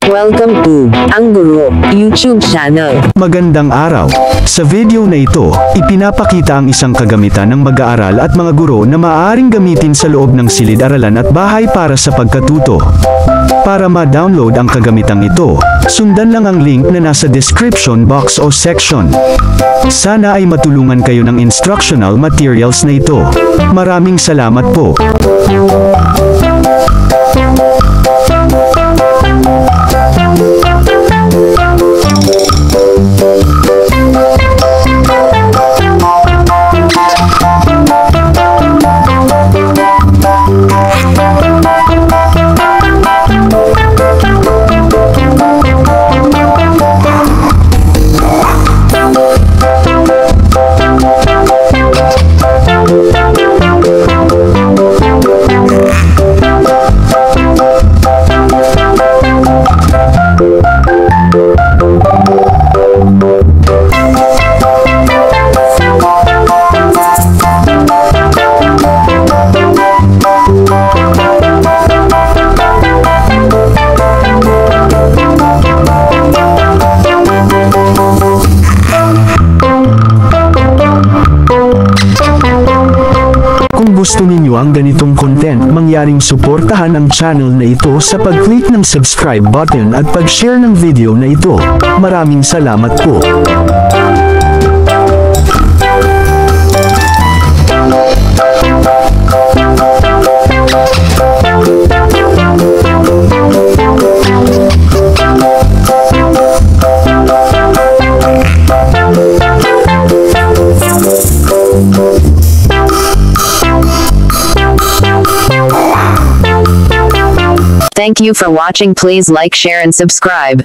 Welcome to Ang Guro YouTube channel. Magandang araw. Sa video na ito, ipinapakita ang isang kagamitan ng mag-aaral at mga guro na maaaring gamitin sa loob ng silid-aralan at bahay para sa pagkatuto. Para ma-download ang kagamitang ito, sundan lang ang link na nasa description box o section. Sana ay matulungan kayo ng instructional materials na ito. Maraming salamat po. Kung gusto ninyo ang ganitong content, mangyaring suportahan ang channel na ito sa pag-click ng subscribe button at pag-share ng video na ito. Maraming salamat po. Thank you for watching. Please like, share and subscribe.